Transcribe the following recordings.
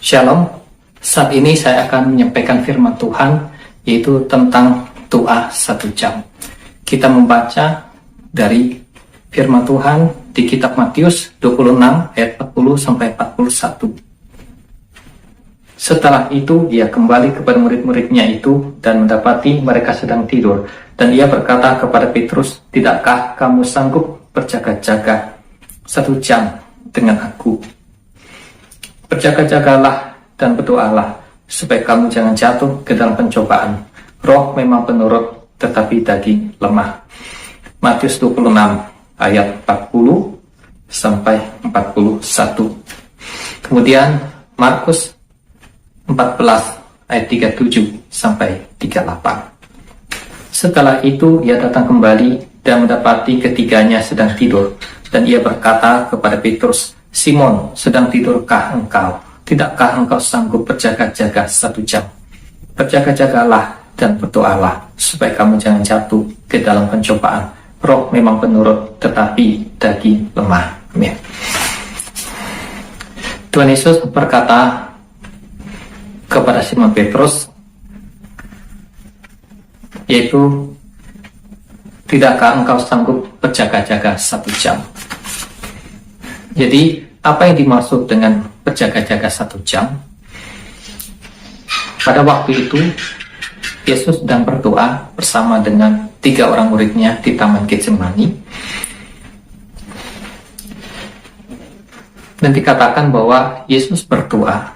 Shalom, saat ini saya akan menyampaikan firman Tuhan, yaitu tentang doa 1 jam. Kita membaca dari firman Tuhan di kitab Matius 26 ayat 40-41. Setelah itu ia kembali kepada murid-muridnya itu dan mendapati mereka sedang tidur. Dan ia berkata kepada Petrus, "Tidakkah kamu sanggup berjaga-jaga 1 jam dengan aku? Berjaga-jagalah dan berdoalah, supaya kamu jangan jatuh ke dalam pencobaan. Roh memang penurut, tetapi daging lemah." Matius 26 ayat 40-41. Kemudian Markus 14 ayat 37-38. Setelah itu ia datang kembali dan mendapati ketiganya sedang tidur. Dan ia berkata kepada Petrus, "Simon, sedang tidurkah engkau? Tidakkah engkau sanggup berjaga-jaga 1 jam? Berjaga-jagalah dan berdoalah, supaya kamu jangan jatuh ke dalam pencobaan. Roh memang penurut, tetapi daging lemah." Amin. Tuhan Yesus berkata kepada Simon Petrus, yaitu, "Tidakkah engkau sanggup berjaga-jaga 1 jam?" Jadi, apa yang dimaksud dengan berjaga-jaga 1 jam? Pada waktu itu, Yesus sedang berdoa bersama dengan 3 orang muridnya di Taman Getsemani. Dan dikatakan bahwa Yesus berdoa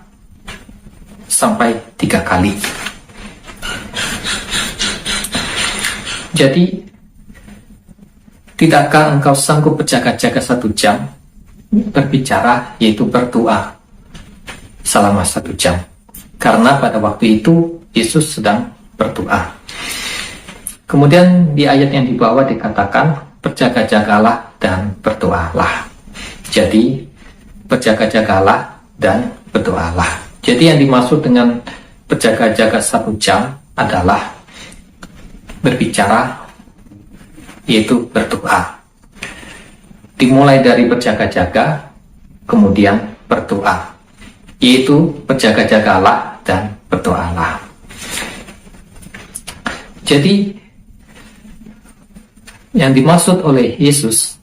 sampai 3 kali. Jadi, tidakkah engkau sanggup berjaga-jaga 1 jam? Berbicara, yaitu berdoa selama 1 jam. Karena pada waktu itu Yesus sedang berdoa. Kemudian di ayat yang di bawah dikatakan, "Berjaga-jagalah dan berdoalah." Jadi, berjaga-jagalah dan berdoalah. Jadi yang dimaksud dengan berjaga-jaga 1 jam adalah berbicara, yaitu berdoa. Dimulai dari berjaga-jaga, kemudian berdoa, yaitu berjaga-jagalah dan berdoalah. Jadi, yang dimaksud oleh Yesus,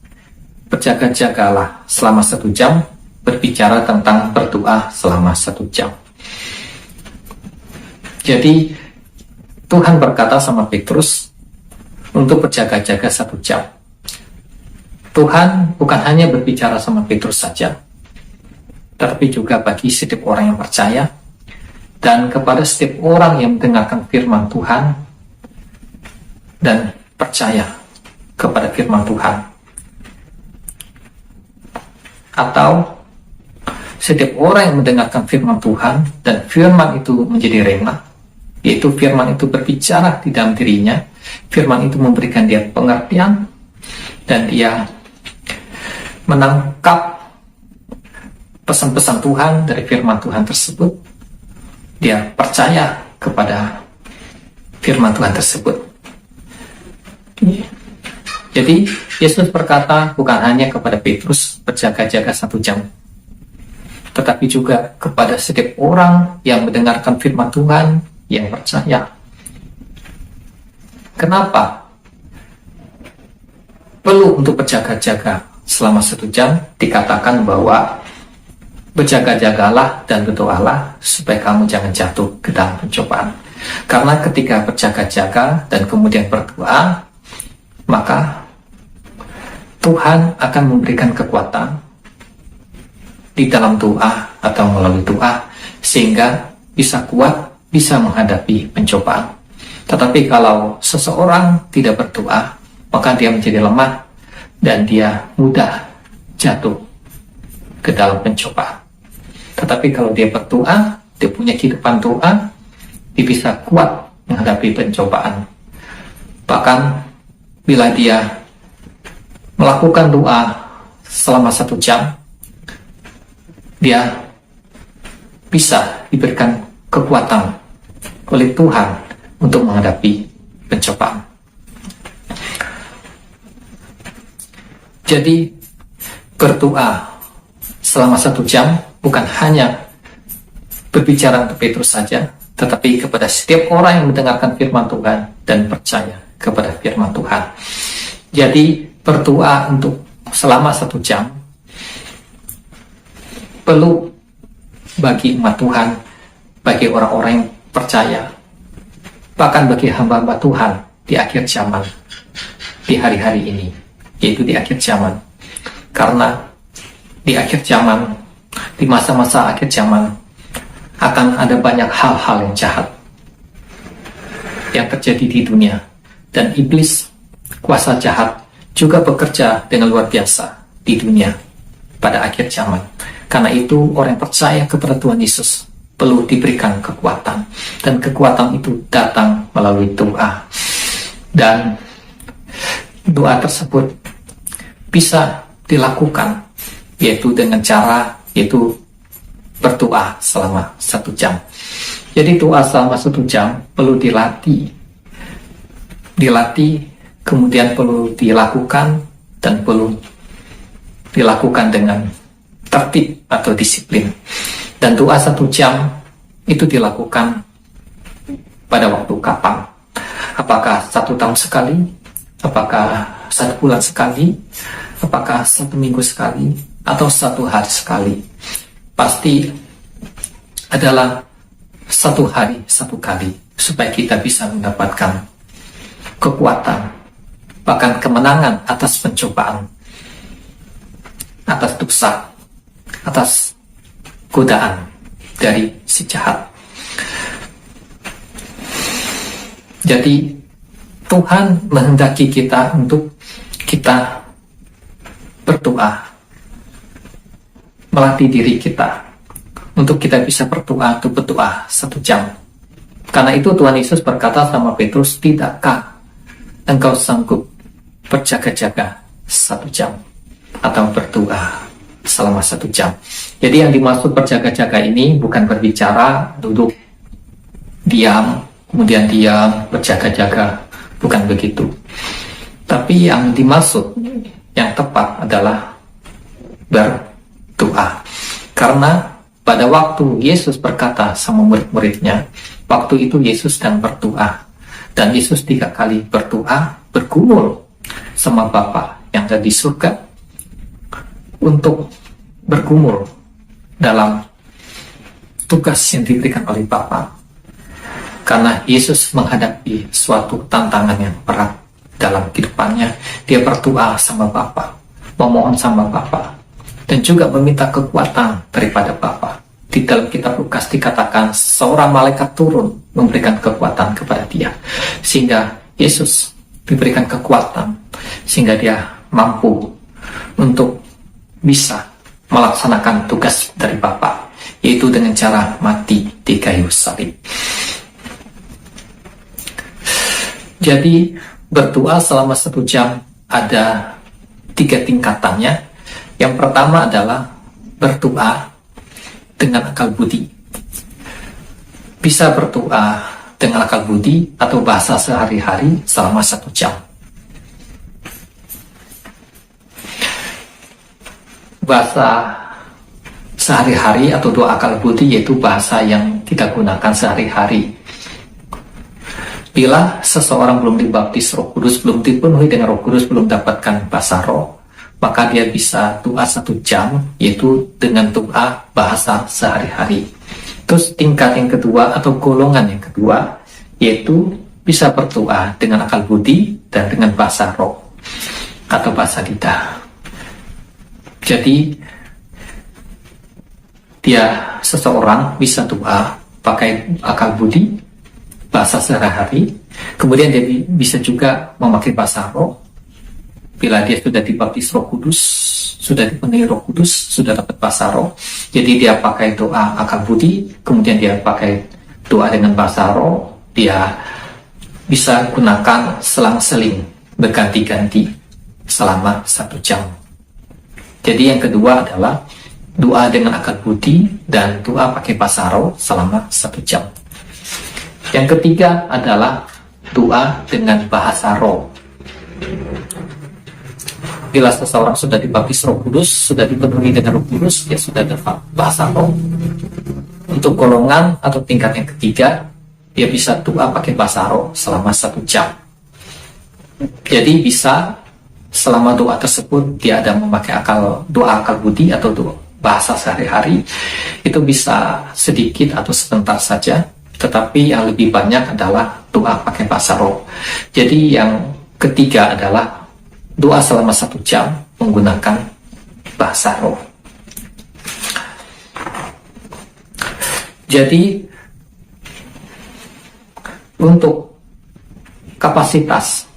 berjaga-jagalah selama 1 jam, berbicara tentang berdoa selama 1 jam. Jadi, Tuhan berkata sama Petrus untuk berjaga-jaga 1 jam. Tuhan bukan hanya berbicara sama Petrus saja, tetapi juga bagi setiap orang yang percaya dan kepada setiap orang yang mendengarkan firman Tuhan dan percaya kepada firman Tuhan. Atau setiap orang yang mendengarkan firman Tuhan dan firman itu menjadi rema, yaitu firman itu berbicara di dalam dirinya, firman itu memberikan dia pengertian dan dia menangkap pesan-pesan Tuhan dari firman Tuhan tersebut. Dia percaya kepada firman Tuhan tersebut. Jadi Yesus berkata bukan hanya kepada Petrus berjaga-jaga 1 jam, tetapi juga kepada setiap orang yang mendengarkan firman Tuhan yang percaya. Kenapa perlu untuk berjaga-jaga selama 1 jam? Dikatakan bahwa berjaga-jagalah dan berdoalah supaya kamu jangan jatuh ke dalam pencobaan. Karena ketika berjaga-jaga dan kemudian berdoa, maka Tuhan akan memberikan kekuatan di dalam doa atau melalui doa, sehingga bisa kuat, bisa menghadapi pencobaan. Tetapi kalau seseorang tidak berdoa, maka dia menjadi lemah dan dia mudah jatuh ke dalam pencobaan. Tetapi kalau dia berdoa, dia punya kehidupan doa, dia bisa kuat menghadapi pencobaan. Bahkan bila dia melakukan doa selama 1 jam, dia bisa diberikan kekuatan oleh Tuhan untuk menghadapi pencobaan. Jadi berdoa selama 1 jam bukan hanya berbicara untuk Petrus saja, tetapi kepada setiap orang yang mendengarkan firman Tuhan dan percaya kepada firman Tuhan. Jadi berdoa untuk selama 1 jam perlu bagi umat Tuhan, bagi orang-orang yang percaya, bahkan bagi hamba-hamba Tuhan di akhir zaman, di hari-hari ini, yaitu di akhir zaman. Karena di akhir zaman, di masa-masa akhir zaman, akan ada banyak hal-hal yang jahat yang terjadi di dunia, dan iblis, kuasa jahat, juga bekerja dengan luar biasa di dunia pada akhir zaman. Karena itu orang yang percaya kepada Tuhan Yesus perlu diberikan kekuatan, dan kekuatan itu datang melalui doa. Dan doa tersebut bisa dilakukan yaitu dengan cara yaitu berdoa selama 1 jam. Jadi doa selama 1 jam perlu dilatih, kemudian perlu dilakukan, dan perlu dilakukan dengan tertib atau disiplin. Dan doa 1 jam itu dilakukan pada waktu kapan? Apakah 1 tahun sekali? Apakah 1 bulan sekali? Apakah 1 minggu sekali? Atau 1 hari sekali? Pasti adalah 1 hari 1 kali, supaya kita bisa mendapatkan kekuatan, bahkan kemenangan atas pencobaan, atas dosa, atas godaan dari si jahat. Jadi Tuhan menghendaki kita untuk kita berdoa, melatih diri kita untuk kita bisa berdoa, untuk berdoa 1 jam. Karena itu Tuhan Yesus berkata sama Petrus, tidakkah engkau sanggup berjaga-jaga 1 jam atau berdoa selama 1 jam. Jadi yang dimaksud berjaga-jaga ini bukan berbicara duduk diam, kemudian diam, berjaga-jaga, bukan begitu. Tapi yang dimaksud, yang tepat adalah berdoa. Karena pada waktu Yesus berkata sama murid-muridnya, waktu itu Yesus sedang berdoa, dan Yesus 3 kali berdoa, bergumul sama Bapa yang ada di surga, untuk bergumul dalam tugas yang diberikan oleh Bapa. Karena Yesus menghadapi suatu tantangan yang berat dalam kehidupannya, dia berdoa sama Bapa, memohon sama Bapa, dan juga meminta kekuatan daripada Bapa. Di dalam kitab Lukas dikatakan seorang malaikat turun memberikan kekuatan kepada dia, sehingga Yesus diberikan kekuatan, sehingga dia mampu untuk bisa melaksanakan tugas dari Bapa, yaitu dengan cara mati di kayu salib. Jadi berdoa selama 1 jam ada 3 tingkatannya. Yang pertama adalah berdoa dengan akal budi. Bisa berdoa dengan akal budi atau bahasa sehari-hari selama 1 jam. Bahasa sehari-hari atau doa akal budi yaitu bahasa yang kita gunakan sehari-hari. Bila seseorang belum dibaptis Roh Kudus, belum dipenuhi dengan Roh Kudus, belum dapatkan bahasa roh, maka dia bisa doa 1 jam, yaitu dengan doa bahasa sehari-hari. Terus tingkat yang kedua atau golongan yang kedua, yaitu bisa berdoa dengan akal budi dan dengan bahasa roh atau bahasa lidah. Jadi seseorang bisa doa pakai akal budi, bahasa sehari-hari, kemudian dia bisa juga memakai bahasa roh. Bila dia sudah dibaptis Roh Kudus, sudah dipenuhi Roh Kudus, sudah dapat bahasa roh, jadi dia pakai doa akal budi, kemudian dia pakai doa dengan bahasa roh, dia bisa gunakan selang-seling berganti-ganti selama 1 jam. Jadi yang kedua adalah doa dengan akal budi dan doa pakai bahasa roh selama 1 jam. Yang ketiga adalah doa dengan bahasa roh. Bila seseorang sudah dibaptis Roh Kudus, sudah dipenuhi dengan Roh Kudus, dia sudah dapat bahasa roh. Untuk golongan atau tingkat yang ketiga, dia bisa doa pakai bahasa roh selama 1 jam. Jadi bisa selama doa tersebut dia ada memakai doa akal budi atau doa bahasa sehari-hari, itu bisa sedikit atau sebentar saja, tetapi yang lebih banyak adalah doa pakai bahasa roh. Jadi yang ketiga adalah doa selama 1 jam menggunakan bahasa roh. Jadi untuk kapasitas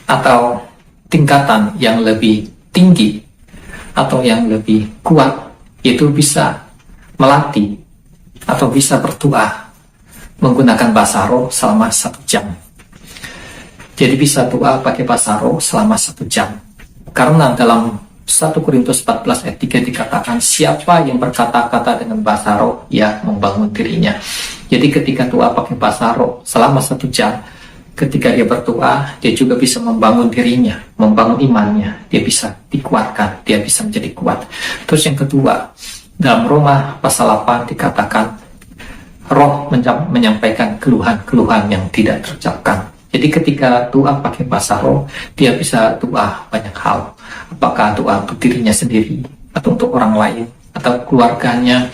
atau tingkatan yang lebih tinggi atau yang lebih kuat, itu bisa melatih atau bisa berdoa menggunakan bahasa roh selama 1 jam. Jadi bisa doa pakai bahasa roh selama 1 jam. Karena dalam 1 Korintus 14 ayat 3 dikatakan, siapa yang berkata-kata dengan bahasa roh, ia membangun dirinya. Jadi ketika doa pakai bahasa roh selama 1 jam, ketika dia berdoa, dia juga bisa membangun dirinya, membangun imannya, dia bisa dikuatkan, dia bisa menjadi kuat. Terus yang kedua, dalam Roma pasal 8 dikatakan, roh menyampaikan keluhan-keluhan yang tidak terucapkan. Jadi ketika doa pakai bahasa roh, dia bisa doa banyak hal. Apakah doa untuk dirinya sendiri, atau untuk orang lain, atau keluarganya,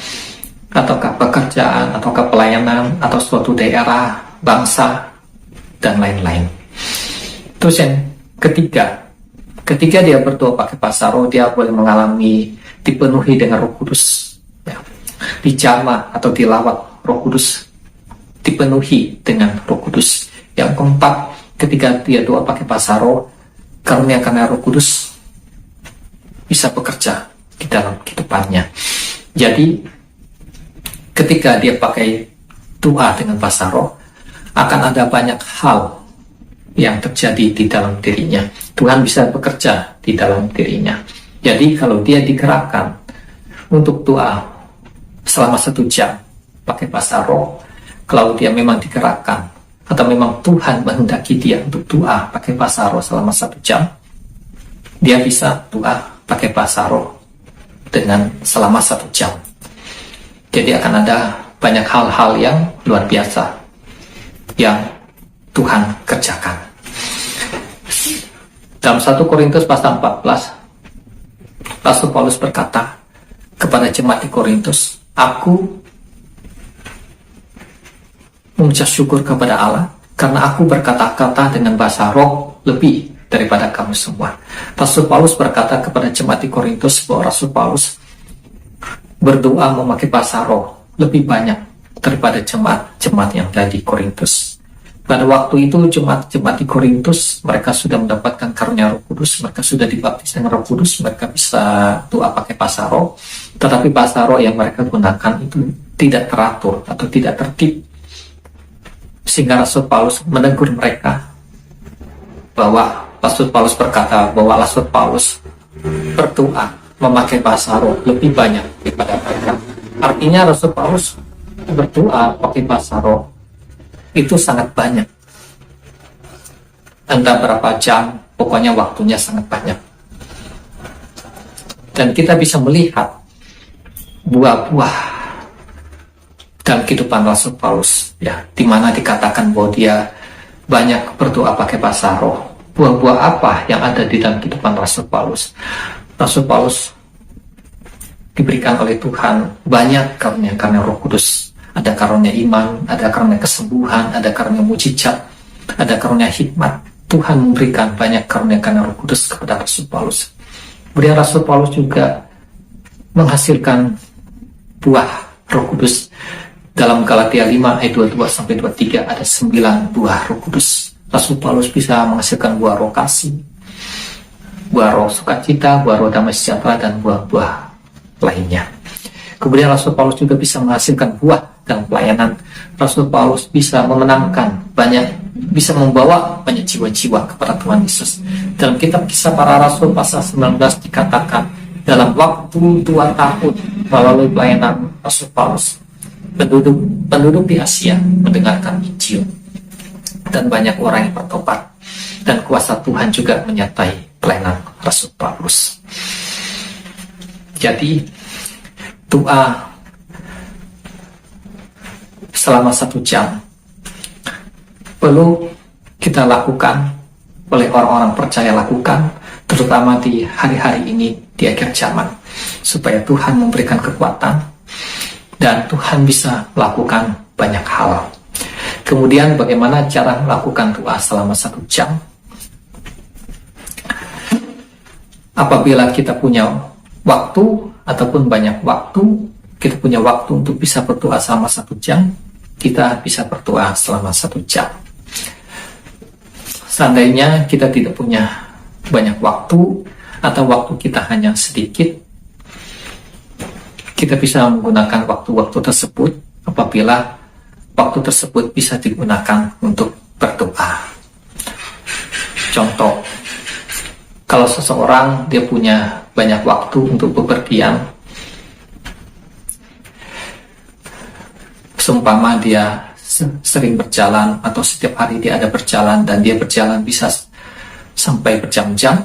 ataukah pekerjaan, ataukah pelayanan, atau suatu daerah, bangsa, dan lain-lain. Terus yang ketiga, ketika dia berdoa pakai bahasa roh, dia boleh mengalami dipenuhi dengan Roh Kudus, ya. Dijamah atau dilawat Roh Kudus, dipenuhi dengan Roh Kudus. Yang keempat, ketika dia doa pakai bahasa roh, karena Roh Kudus bisa bekerja di dalam kehidupannya. Jadi ketika dia pakai doa dengan bahasa roh, akan ada banyak hal yang terjadi di dalam dirinya. Tuhan bisa bekerja di dalam dirinya. Jadi kalau dia digerakkan untuk doa selama 1 jam pakai bahasa roh, kalau dia memang digerakkan atau memang Tuhan menghendaki dia untuk doa pakai bahasa roh selama 1 jam, dia bisa doa pakai bahasa roh dengan selama 1 jam. Jadi akan ada banyak hal-hal yang luar biasa yang Tuhan kerjakan. Dalam 1 Korintus pasal 14, Rasul Paulus berkata kepada jemaat di Korintus, aku mengucap syukur kepada Allah karena aku berkata-kata dengan bahasa roh lebih daripada kamu semua. Rasul Paulus berkata kepada jemaat di Korintus bahwa Rasul Paulus berdoa memakai bahasa roh lebih banyak daripada jemaat-jemaat yang ada di Korintus. Pada waktu itu jemaat-jemaat di Korintus, mereka sudah mendapatkan karunia Roh Kudus, mereka sudah dibaptis dengan Roh Kudus, mereka bisa doa pakai bahasa roh, tetapi bahasa roh yang mereka gunakan itu tidak teratur atau tidak tertib. Sehingga Rasul Paulus menegur mereka bahwa Rasul Paulus berkata bahwa Rasul Paulus berdoa memakai bahasa roh lebih banyak daripada mereka. Artinya Rasul Paulus berdoa pakai bahasa roh itu sangat banyak. Entah berapa jam, pokoknya waktunya sangat banyak. Dan kita bisa melihat buah-buah dalam kehidupan Rasul Paulus, ya, di mana dikatakan bahwa dia banyak berdoa pakai bahasa roh. Buah-buah apa yang ada di dalam kehidupan Rasul Paulus? Rasul Paulus diberikan oleh Tuhan banyak karunia Roh Kudus. Ada karunia iman, ada karunia kesembuhan, ada karunia mujizat, ada karunia hikmat. Tuhan memberikan banyak karunia Roh Kudus kepada Rasul Paulus. Kemudian Rasul Paulus juga menghasilkan buah Roh Kudus. Dalam Galatia 5 ayat 22-23 ada 9 buah Roh Kudus. Rasul Paulus bisa menghasilkan buah roh kasih, buah roh sukacita, buah roh damai sejahtera, dan buah-buah lainnya. Kemudian Rasul Paulus juga bisa menghasilkan buah dalam pelayanan. Rasul Paulus bisa memenangkan bisa membawa banyak jiwa-jiwa kepada Tuhan Yesus. Dalam kitab Kisah Para Rasul pasal 19 dikatakan, dalam waktu 2 tahun melalui pelayanan Rasul Paulus, penduduk di Asia mendengarkan Injil dan banyak orang yang bertobat, dan kuasa Tuhan juga menyertai pelayanan Rasul Paulus. Jadi doa selama 1 jam perlu kita lakukan, oleh orang-orang percaya lakukan, terutama di hari-hari ini, di akhir zaman, supaya Tuhan memberikan kekuatan dan Tuhan bisa melakukan banyak hal. Kemudian bagaimana cara melakukan doa selama 1 jam? Apabila kita punya waktu ataupun banyak waktu, kita punya waktu untuk bisa berdoa selama 1 jam, kita bisa berdoa selama 1 jam. Seandainya kita tidak punya banyak waktu atau waktu kita hanya sedikit, kita bisa menggunakan waktu-waktu tersebut apabila waktu tersebut bisa digunakan untuk berdoa. Contoh, kalau seseorang dia punya banyak waktu untuk bepergian, seumpama dia sering berjalan atau setiap hari dia ada berjalan dan dia berjalan bisa sampai berjam-jam,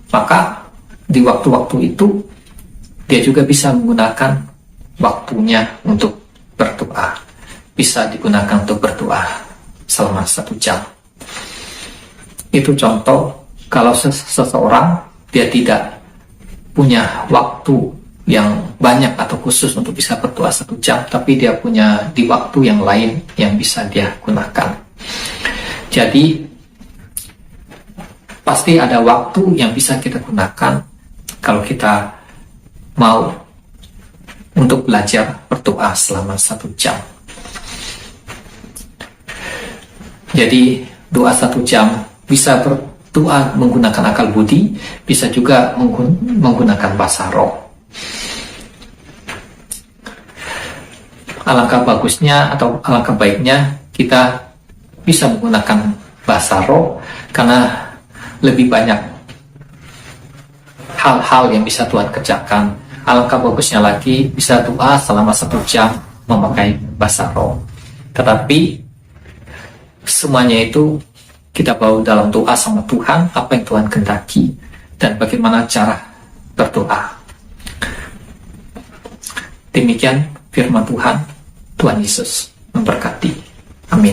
maka di waktu-waktu itu dia juga bisa menggunakan waktunya untuk berdoa. Bisa digunakan untuk berdoa selama 1 jam. Itu contoh kalau seseorang dia tidak punya waktu yang banyak atau khusus untuk bisa berdoa 1 jam, tapi dia punya di waktu yang lain yang bisa dia gunakan. Jadi pasti ada waktu yang bisa kita gunakan kalau kita mau untuk belajar berdoa selama 1 jam. Jadi doa 1 jam bisa berdoa menggunakan akal budi, bisa juga menggunakan bahasa roh. Alangkah bagusnya atau alangkah baiknya kita bisa menggunakan bahasa roh, karena lebih banyak hal-hal yang bisa Tuhan kerjakan. Alangkah bagusnya lagi bisa doa selama 1 jam memakai bahasa roh. Tetapi semuanya itu kita bawa dalam doa sama Tuhan, apa yang Tuhan kehendaki dan bagaimana cara berdoa. Demikian firman Tuhan. Tuhan Yesus memberkati.